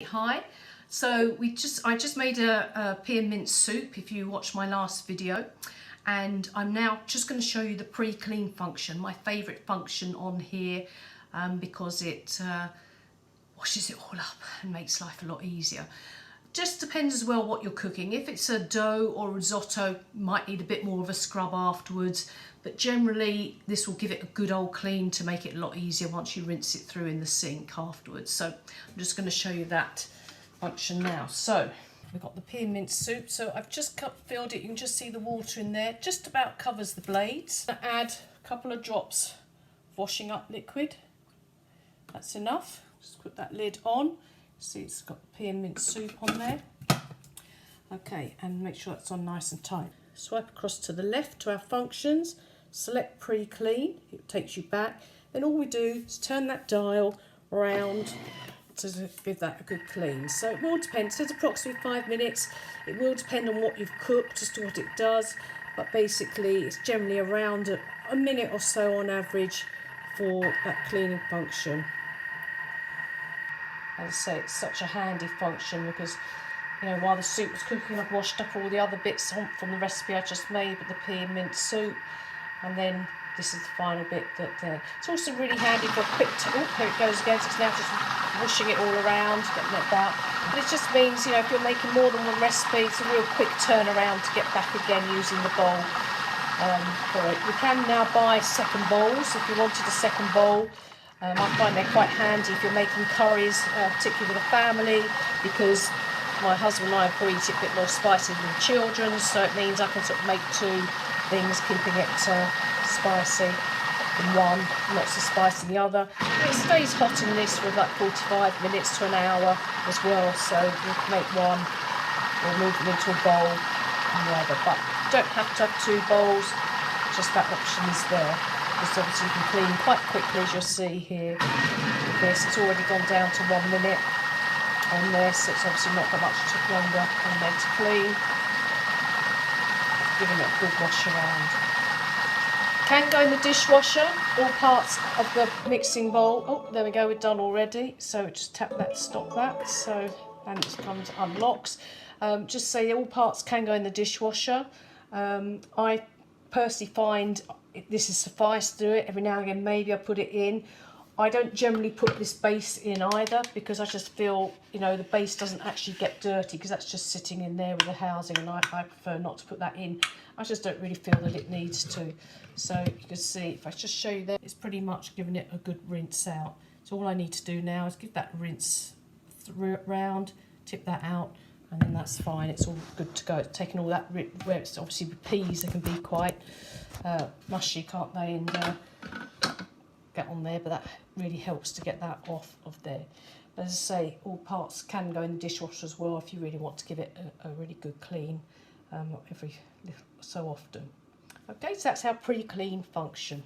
Hi, so I just made a pea and mince soup if you watched my last video, and I'm now just going to show you the pre-clean function, my favourite function on here, because it washes it all up and makes life a lot easier. Just depends as well what you're cooking. If it's a dough or risotto, you might need a bit more of a scrub afterwards, but generally this will give it a good old clean to make it a lot easier once you rinse it through in the sink afterwards. So I'm just going to show you that function now. So we've got the pea and mince soup, so I've just filled it. You can just see the water in there, just about covers the blades. Add a couple of drops of washing up liquid. That's enough. Just put that lid on. See, it's got the pea and mince soup on there. Okay, and make sure it's on nice and tight. Swipe across to the left to our functions, select pre-clean, it takes you back. Then all we do is turn that dial around to give that a good clean. So it will depend, it says approximately 5 minutes. It will depend on what you've cooked as to what it does, but basically it's generally around a minute or so on average for that cleaning function. As I say, it's such a handy function because, you know, while the soup was cooking, I've washed up all the other bits from the recipe I just made with the pea and mince soup, and then this is the final bit that it's also really handy for a quick. Oh, here it goes again. So it's now just washing it all around, getting it out. But it just means, you know, if you're making more than one recipe, it's a real quick turnaround to get back again using the bowl for it. You can now buy second bowls if you wanted a second bowl. I find they're quite handy if you're making curries, particularly with a family, because my husband and I have eat it a bit more spicy than the children, so it means I can sort of make two things, keeping it spicy in one, not so spicy in the other. And it stays hot in this for like 45 minutes to an hour as well, so you can make one or move them into a bowl and the other. But you don't have to have two bowls, just that option is there. Because obviously you can clean quite quickly, as you'll see here. This, it's already gone down to 1 minute on this. It's obviously not got much longer on there to clean. Giving it a good wash around. Can go in the dishwasher, all parts of the mixing bowl. Oh, there we go, we're done already. So just tap that to stop that. So, and it comes, unlocks. Just say all parts can go in the dishwasher. I personally find this is suffice to do it. Every now and again maybe I put it in. I don't generally put this base in either because I just feel, you know, the base doesn't actually get dirty because that's just sitting in there with the housing, and I prefer not to put that in. I just don't really feel that it needs to. So you can see, if I just show you there, it's pretty much giving it a good rinse out. So all I need to do now is give that rinse round, tip that out, and then that's fine. It's all good to go. It's taken all that, where it's obviously with peas, they can be quite mushy, can't they, and get on there, but that really helps to get that off of there. But as I say, all parts can go in the dishwasher as well if you really want to give it a really good clean every so often. Okay, so that's our pre-clean function.